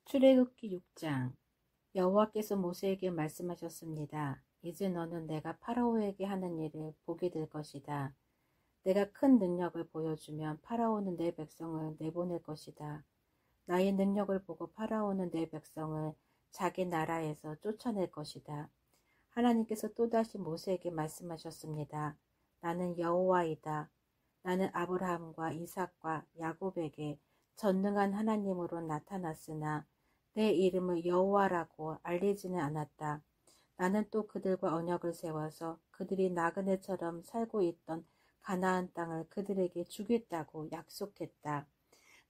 출애굽기 6장. 여호와께서 모세에게 말씀하셨습니다. 이제 너는 내가 파라오에게 하는 일을 보게 될 것이다. 내가 큰 능력을 보여주면 파라오는 내 백성을 내보낼 것이다. 나의 능력을 보고 파라오는 내 백성을 자기 나라에서 쫓아낼 것이다. 하나님께서 또다시 모세에게 말씀하셨습니다. 나는 여호와이다. 나는 아브라함과 이삭과 야곱에게 전능한 하나님으로 나타났으나 내 이름을 여호와라고 알리지는 않았다. 나는 또 그들과 언약을 세워서 그들이 나그네처럼 살고 있던 가나안 땅을 그들에게 주겠다고 약속했다.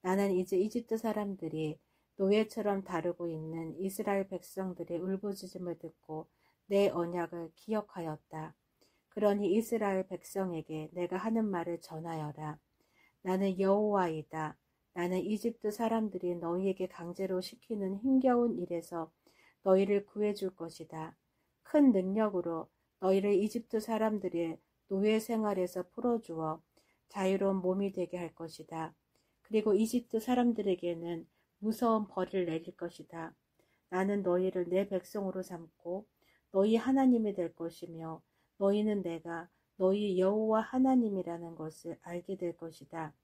나는 이제 이집트 사람들이 노예처럼 다루고 있는 이스라엘 백성들의 울부짖음을 듣고 내 언약을 기억하였다. 그러니 이스라엘 백성에게 내가 하는 말을 전하여라. 나는 여호와이다. 나는 이집트 사람들이 너희에게 강제로 시키는 힘겨운 일에서 너희를 구해줄 것이다. 큰 능력으로 너희를 이집트 사람들의 노예 생활에서 풀어주어 자유로운 몸이 되게 할 것이다. 그리고 이집트 사람들에게는 무서운 벌을 내릴 것이다. 나는 너희를 내 백성으로 삼고 너희 하나님이 될 것이며 너희는 내가 너희 여호와 하나님이라는 것을 알게 될 것이다.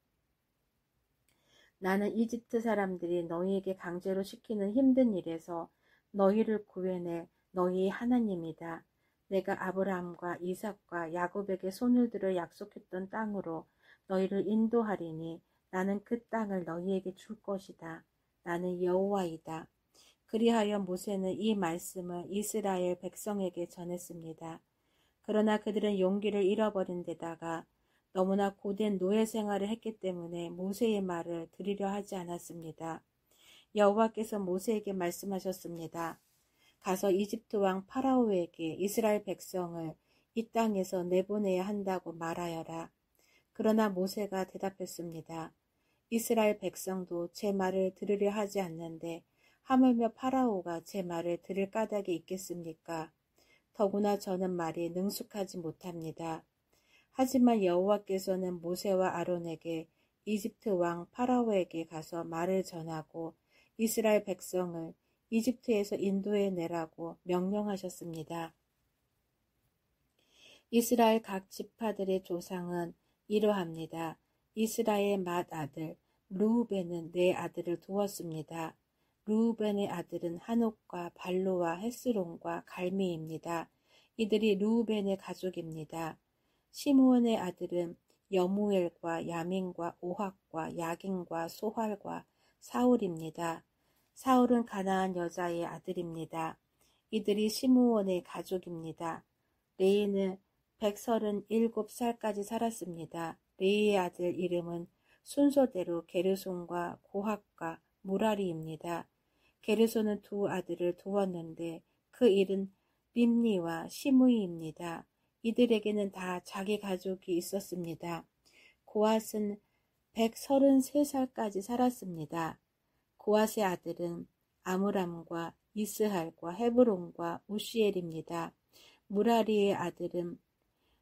나는 이집트 사람들이 너희에게 강제로 시키는 힘든 일에서 너희를 구해낼 너희의 하나님이다. 내가 아브라함과 이삭과 야곱에게 손을 들어 약속했던 땅으로 너희를 인도하리니 나는 그 땅을 너희에게 줄 것이다. 나는 여호와이다. 그리하여 모세는 이 말씀을 이스라엘 백성에게 전했습니다. 그러나 그들은 용기를 잃어버린 데다가 너무나 고된 노예 생활을 했기 때문에 모세의 말을 들으려 하지 않았습니다. 여호와께서 모세에게 말씀하셨습니다. 가서 이집트 왕 파라오에게 이스라엘 백성을 이 땅에서 내보내야 한다고 말하여라. 그러나 모세가 대답했습니다. 이스라엘 백성도 제 말을 들으려 하지 않는데 하물며 파라오가 제 말을 들을 까닭이 있겠습니까? 더구나 저는 말이 능숙하지 못합니다. 하지만 여호와께서는 모세와 아론에게 이집트 왕 파라오에게 가서 말을 전하고 이스라엘 백성을 이집트에서 인도해 내라고 명령하셨습니다. 이스라엘 각 지파들의 조상은 이러합니다. 이스라엘 맏아들 르우벤은 네 아들을 두었습니다. 르우벤의 아들은 한옥과 발로와 헤스론과 갈미입니다. 이들이 르우벤의 가족입니다. 시므온의 아들은 여무엘과 야민과 오학과 야긴과 소할과 사울입니다. 사울은 가나안 여자의 아들입니다. 이들이 시므온의 가족입니다. 레이는 137살까지 살았습니다. 레이의 아들 이름은 순서대로 게르손과 고학과 무라리입니다. 게르손은 두 아들을 두었는데 그 일은 림니와 시므이입니다. 이들에게는 다 자기 가족이 있었습니다. 고앗은 133살까지 살았습니다. 고앗의 아들은 아므람과 이스할과 헤브론과 우시엘입니다. 무라리의 아들은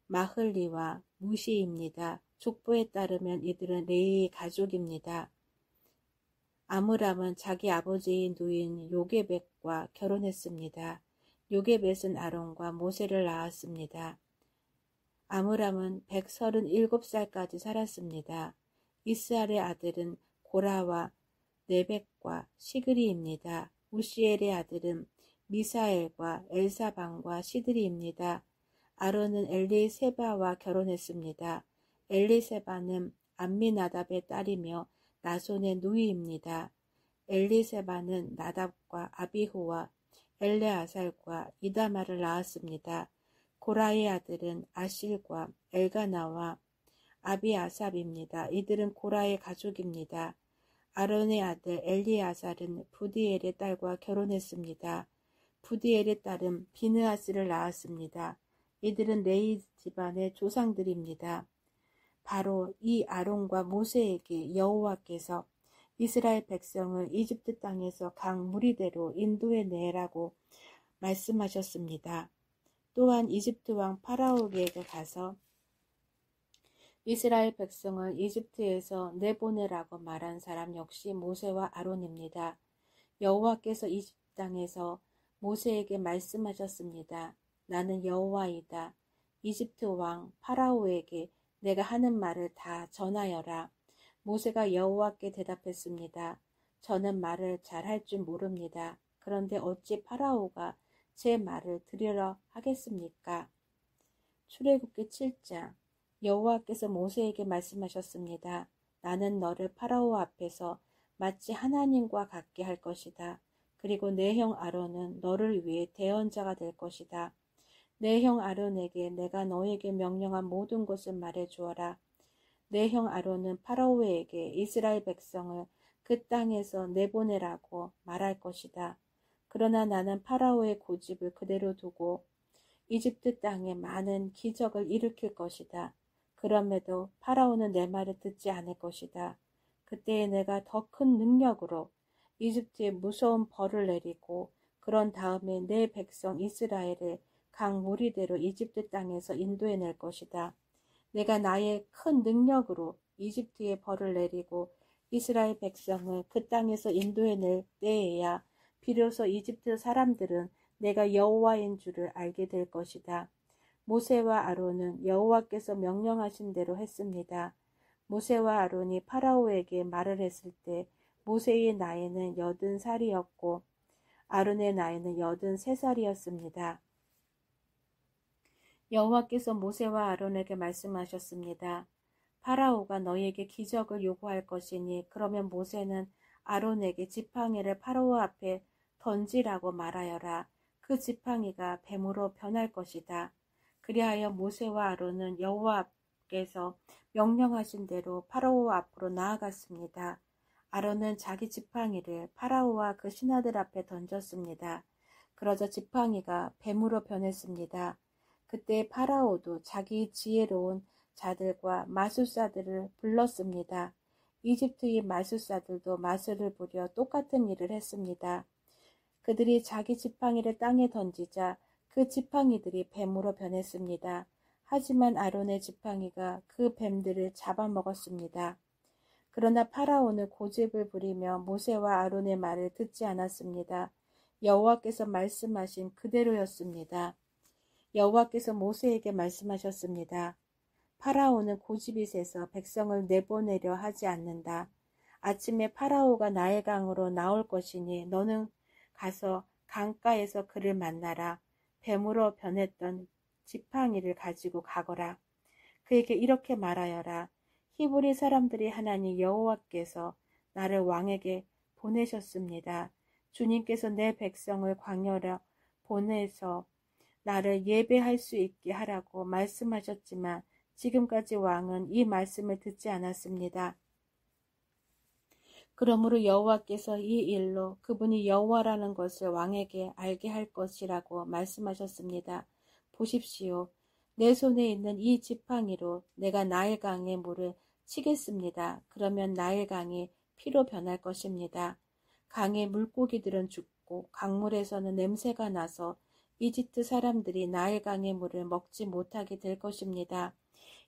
마흘리와 무시입니다. 족보에 따르면 이들은 레이의 가족입니다. 아므람은 자기 아버지의 누인 요게벳과 결혼했습니다. 요게벳은 아론과 모세를 낳았습니다. 아므람은 137살까지 살았습니다. 이스할의 아들은 고라와 네벡과 시그리입니다. 우시엘의 아들은 미사엘과 엘사방과 시드리입니다. 아론은 엘리세바와 결혼했습니다. 엘리세바는 암미나답의 딸이며 나손의 누이입니다. 엘리세바는 나답과 아비후와 엘레아살과 이다마를 낳았습니다. 고라의 아들은 아실과 엘가나와 아비아삽입니다. 이들은 고라의 가족입니다. 아론의 아들 엘리아살은 부디엘의 딸과 결혼했습니다. 부디엘의 딸은 비느하스를 낳았습니다. 이들은 레이 집안의 조상들입니다. 바로 이 아론과 모세에게 여호와께서 이스라엘 백성을 이집트 땅에서 각 무리대로 인도해 내라고 말씀하셨습니다. 또한 이집트 왕 파라오에게 가서 이스라엘 백성을 이집트에서 내보내라고 말한 사람 역시 모세와 아론입니다. 여호와께서 이집트 땅에서 모세에게 말씀하셨습니다. 나는 여호와이다. 이집트 왕 파라오에게 내가 하는 말을 다 전하여라. 모세가 여호와께 대답했습니다. 저는 말을 잘할 줄 모릅니다. 그런데 어찌 파라오가 제 말을 들으려 하겠습니까? 출애굽기 7장. 여호와께서 모세에게 말씀하셨습니다. 나는 너를 파라오 앞에서 마치 하나님과 같게 할 것이다. 그리고 내 형 아론은 너를 위해 대언자가 될 것이다. 내 형 아론에게 내가 너에게 명령한 모든 것을 말해 주어라. 내 형 아론은 파라오에게 이스라엘 백성을 그 땅에서 내보내라고 말할 것이다. 그러나 나는 파라오의 고집을 그대로 두고 이집트 땅에 많은 기적을 일으킬 것이다. 그럼에도 파라오는 내 말을 듣지 않을 것이다. 그때에 내가 더 큰 능력으로 이집트에 무서운 벌을 내리고 그런 다음에 내 백성 이스라엘을 강 무리대로 이집트 땅에서 인도해낼 것이다. 내가 나의 큰 능력으로 이집트에 벌을 내리고 이스라엘 백성을 그 땅에서 인도해낼 때에야 비로소 이집트 사람들은 내가 여호와인 줄을 알게 될 것이다. 모세와 아론은 여호와께서 명령하신 대로 했습니다. 모세와 아론이 파라오에게 말을 했을 때 모세의 나이는 80살이었고 아론의 나이는 83살이었습니다. 여호와께서 모세와 아론에게 말씀하셨습니다. 파라오가 너희에게 기적을 요구할 것이니 그러면 모세는 아론에게 지팡이를 파라오 앞에 던지라고 말하여라. 그 지팡이가 뱀으로 변할 것이다. 그리하여 모세와 아론은 여호와께서 명령하신 대로 파라오 앞으로 나아갔습니다. 아론은 자기 지팡이를 파라오와 그 신하들 앞에 던졌습니다. 그러자 지팡이가 뱀으로 변했습니다. 그때 파라오도 자기 지혜로운 자들과 마술사들을 불렀습니다. 이집트의 마술사들도 마술을 부려 똑같은 일을 했습니다. 그들이 자기 지팡이를 땅에 던지자 그 지팡이들이 뱀으로 변했습니다. 하지만 아론의 지팡이가 그 뱀들을 잡아먹었습니다. 그러나 파라오는 고집을 부리며 모세와 아론의 말을 듣지 않았습니다. 여호와께서 말씀하신 그대로였습니다. 여호와께서 모세에게 말씀하셨습니다. 파라오는 고집이 세서 백성을 내보내려 하지 않는다. 아침에 파라오가 나일강으로 나올 것이니 너는 가서 강가에서 그를 만나라. 뱀으로 변했던 지팡이를 가지고 가거라. 그에게 이렇게 말하여라. 히브리 사람들이 하나님 여호와께서 나를 왕에게 보내셨습니다. 주님께서 내 백성을 광야로 보내서 나를 예배할 수 있게 하라고 말씀하셨지만 지금까지 왕은 이 말씀을 듣지 않았습니다. 그러므로 여호와께서 이 일로 그분이 여호와라는 것을 왕에게 알게 할 것이라고 말씀하셨습니다. 보십시오. 내 손에 있는 이 지팡이로 내가 나일강의 물을 치겠습니다. 그러면 나일강이 피로 변할 것입니다. 강의 물고기들은 죽고 강물에서는 냄새가 나서 이집트 사람들이 나일강의 물을 먹지 못하게 될 것입니다.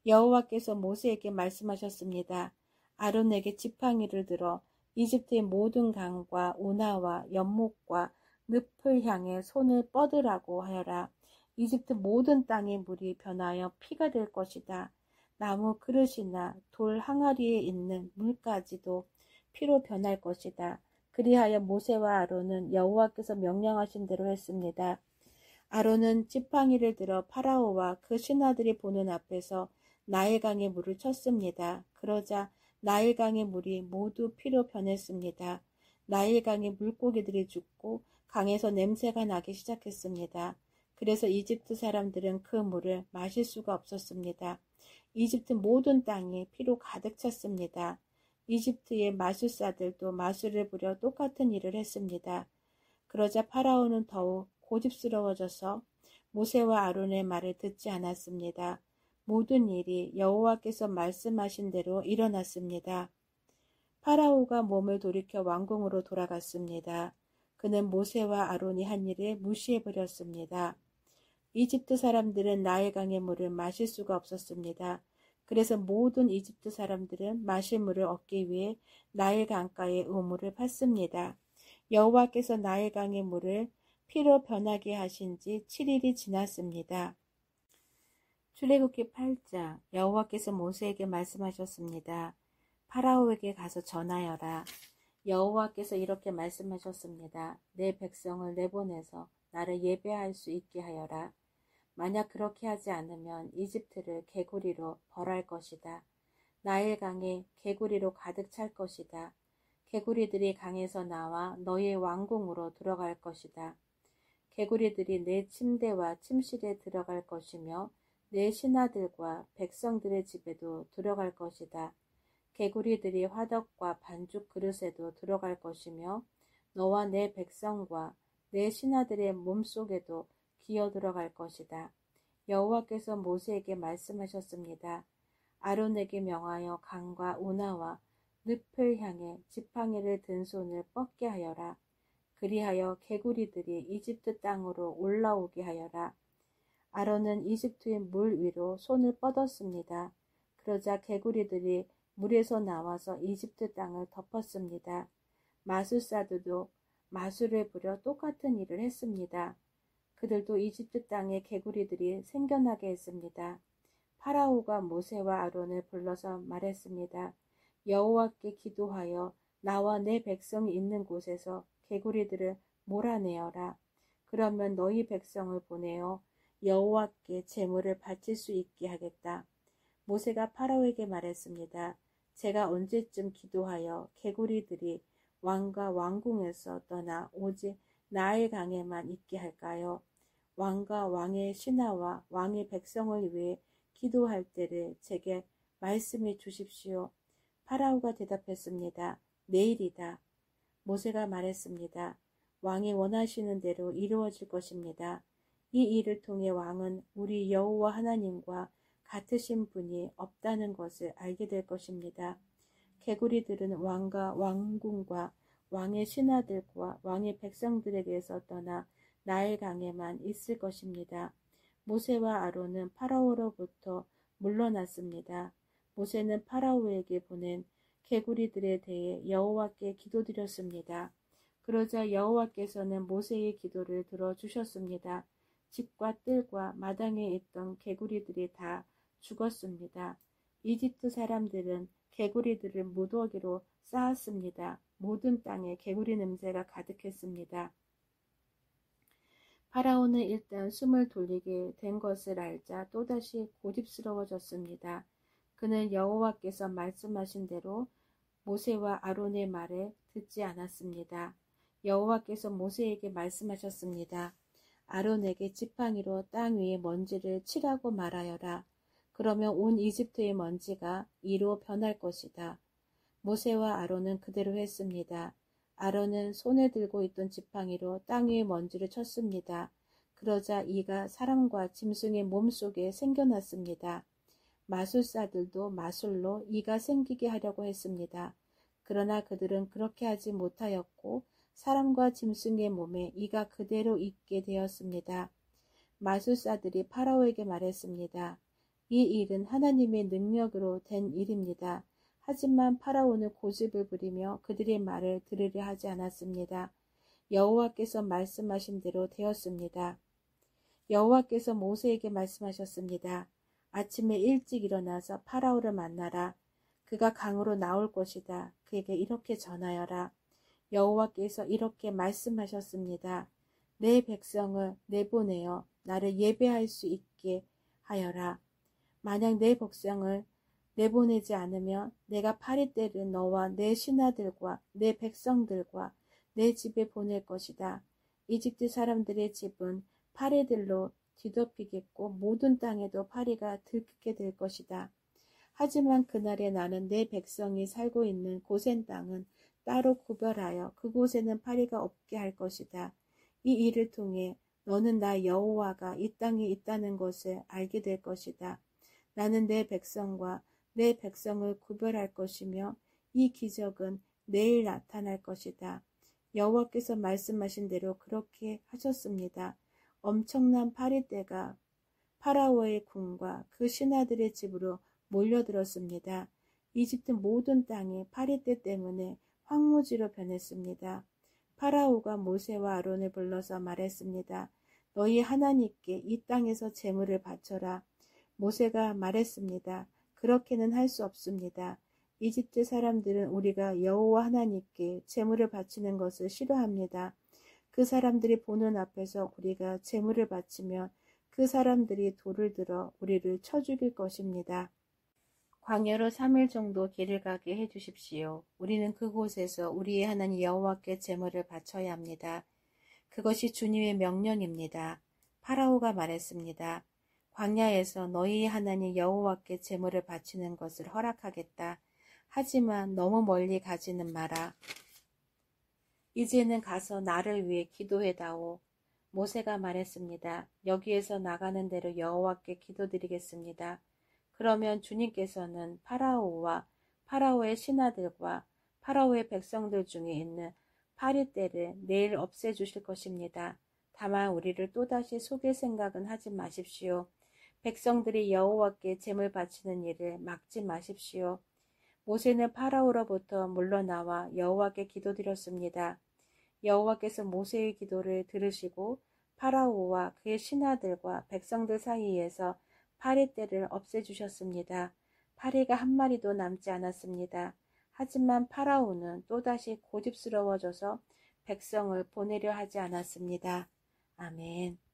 여호와께서 모세에게 말씀하셨습니다. 아론에게 지팡이를 들어 이집트의 모든 강과 운하와 연못과 늪을 향해 손을 뻗으라고 하여라. 이집트 모든 땅의 물이 변하여 피가 될 것이다. 나무 그릇이나 돌 항아리에 있는 물까지도 피로 변할 것이다. 그리하여 모세와 아론은 여호와께서 명령하신 대로 했습니다. 아론은 지팡이를 들어 파라오와 그 신하들이 보는 앞에서 나일강의 물을 쳤습니다. 그러자 나일강의 물이 모두 피로 변했습니다. 나일강의 물고기들이 죽고 강에서 냄새가 나기 시작했습니다. 그래서 이집트 사람들은 그 물을 마실 수가 없었습니다. 이집트 모든 땅이 피로 가득 찼습니다. 이집트의 마술사들도 마술을 부려 똑같은 일을 했습니다. 그러자 파라오는 더욱 고집스러워져서 모세와 아론의 말을 듣지 않았습니다. 모든 일이 여호와께서 말씀하신 대로 일어났습니다. 파라오가 몸을 돌이켜 왕궁으로 돌아갔습니다. 그는 모세와 아론이 한 일을 무시해버렸습니다. 이집트 사람들은 나일강의 물을 마실 수가 없었습니다. 그래서 모든 이집트 사람들은 마실 물을 얻기 위해 나일 강가에 우물을 팠습니다. 여호와께서 나일강의 물을 피로 변하게 하신 지 7일이 지났습니다. 출애굽기 8장. 여호와께서 모세에게 말씀하셨습니다. 파라오에게 가서 전하여라. 여호와께서 이렇게 말씀하셨습니다. 내 백성을 내보내서 나를 예배할 수 있게 하여라. 만약 그렇게 하지 않으면 이집트를 개구리로 벌할 것이다. 나일강에 개구리로 가득 찰 것이다. 개구리들이 강에서 나와 너의 왕궁으로 들어갈 것이다. 개구리들이 내 침대와 침실에 들어갈 것이며 내 신하들과 백성들의 집에도 들어갈 것이다. 개구리들이 화덕과 반죽 그릇에도 들어갈 것이며 너와 내 백성과 내 신하들의 몸속에도 기어 들어갈 것이다. 여호와께서 모세에게 말씀하셨습니다. 아론에게 명하여 강과 운하와 늪을 향해 지팡이를 든 손을 뻗게 하여라. 그리하여 개구리들이 이집트 땅으로 올라오게 하여라. 아론은 이집트의 물 위로 손을 뻗었습니다. 그러자 개구리들이 물에서 나와서 이집트 땅을 덮었습니다. 마술사들도 마술을 부려 똑같은 일을 했습니다. 그들도 이집트 땅에 개구리들이 생겨나게 했습니다. 파라오가 모세와 아론을 불러서 말했습니다. 여호와께 기도하여 나와 내 백성이 있는 곳에서 개구리들을 몰아내어라. 그러면 너희 백성을 보내어 여호와께 제물을 바칠 수 있게 하겠다. 모세가 파라오에게 말했습니다. 제가 언제쯤 기도하여 개구리들이 왕과 왕궁에서 떠나 오직 나일강에만 있게 할까요? 왕과 왕의 신하와 왕의 백성을 위해 기도할 때를 제게 말씀해 주십시오. 파라오가 대답했습니다. 내일이다. 모세가 말했습니다. 왕이 원하시는 대로 이루어질 것입니다. 이 일을 통해 왕은 우리 여호와 하나님과 같으신 분이 없다는 것을 알게 될 것입니다. 개구리들은 왕과 왕궁과 왕의 신하들과 왕의 백성들에게서 떠나 나일강에만 있을 것입니다. 모세와 아론은 파라오로부터 물러났습니다. 모세는 파라오에게 보낸 개구리들에 대해 여호와께 기도드렸습니다. 그러자 여호와께서는 모세의 기도를 들어주셨습니다. 집과 뜰과 마당에 있던 개구리들이 다 죽었습니다. 이집트 사람들은 개구리들을 무더기로 쌓았습니다. 모든 땅에 개구리 냄새가 가득했습니다. 파라오는 일단 숨을 돌리게 된 것을 알자 또다시 고집스러워졌습니다. 그는 여호와께서 말씀하신 대로 모세와 아론의 말을 듣지 않았습니다. 여호와께서 모세에게 말씀하셨습니다. 아론에게 지팡이로 땅 위에 먼지를 칠하고 말하여라. 그러면 온 이집트의 먼지가 이로 변할 것이다. 모세와 아론은 그대로 했습니다. 아론은 손에 들고 있던 지팡이로 땅 위에 먼지를 쳤습니다. 그러자 이가 사람과 짐승의 몸속에 생겨났습니다. 마술사들도 마술로 이가 생기게 하려고 했습니다. 그러나 그들은 그렇게 하지 못하였고 사람과 짐승의 몸에 이가 그대로 있게 되었습니다. 마술사들이 파라오에게 말했습니다. 이 일은 하나님의 능력으로 된 일입니다. 하지만 파라오는 고집을 부리며 그들의 말을 들으려 하지 않았습니다. 여호와께서 말씀하신 대로 되었습니다. 여호와께서 모세에게 말씀하셨습니다. 아침에 일찍 일어나서 파라오를 만나라. 그가 강으로 나올 것이다. 그에게 이렇게 전하여라. 여호와께서 이렇게 말씀하셨습니다. 내 백성을 내보내어 나를 예배할 수 있게 하여라. 만약 내 백성을 내보내지 않으면 내가 파리떼를 너와 내 신하들과 내 백성들과 내 집에 보낼 것이다. 이집트 사람들의 집은 파리들로 뒤덮이겠고 모든 땅에도 파리가 들끓게 될 것이다. 하지만 그날에 나는 내 백성이 살고 있는 고센 땅은 따로 구별하여 그곳에는 파리가 없게 할 것이다. 이 일을 통해 너는 나 여호와가 이 땅에 있다는 것을 알게 될 것이다. 나는 내 백성과 내 백성을 구별할 것이며 이 기적은 내일 나타날 것이다. 여호와께서 말씀하신 대로 그렇게 하셨습니다. 엄청난 파리떼가 파라오의 궁과 그 신하들의 집으로 몰려들었습니다. 이집트 모든 땅이 파리떼 때문에 황무지로 변했습니다. 파라오가 모세와 아론을 불러서 말했습니다. 너희 하나님께 이 땅에서 제물을 바쳐라. 모세가 말했습니다. 그렇게는 할 수 없습니다. 이집트 사람들은 우리가 여호와 하나님께 제물을 바치는 것을 싫어합니다. 그 사람들이 보는 앞에서 우리가 제물을 바치면 그 사람들이 돌을 들어 우리를 쳐 죽일 것입니다. 광야로 3일 정도 길을 가게 해주십시오. 우리는 그곳에서 우리의 하나님 여호와께 제물을 바쳐야 합니다. 그것이 주님의 명령입니다. 파라오가 말했습니다. 광야에서 너희 하나님 여호와께 제물을 바치는 것을 허락하겠다. 하지만 너무 멀리 가지는 마라. 이제는 가서 나를 위해 기도해다오. 모세가 말했습니다. 여기에서 나가는 대로 여호와께 기도드리겠습니다. 그러면 주님께서는 파라오와 파라오의 신하들과 파라오의 백성들 중에 있는 파리떼를 내일 없애주실 것입니다. 다만 우리를 또다시 속일 생각은 하지 마십시오. 백성들이 여호와께 제물 바치는 일을 막지 마십시오. 모세는 파라오로부터 물러나와 여호와께 기도드렸습니다. 여호와께서 모세의 기도를 들으시고 파라오와 그의 신하들과 백성들 사이에서 파리떼를 없애주셨습니다. 파리가 한 마리도 남지 않았습니다. 하지만 파라오는 또다시 고집스러워져서 백성을 보내려 하지 않았습니다. 아멘.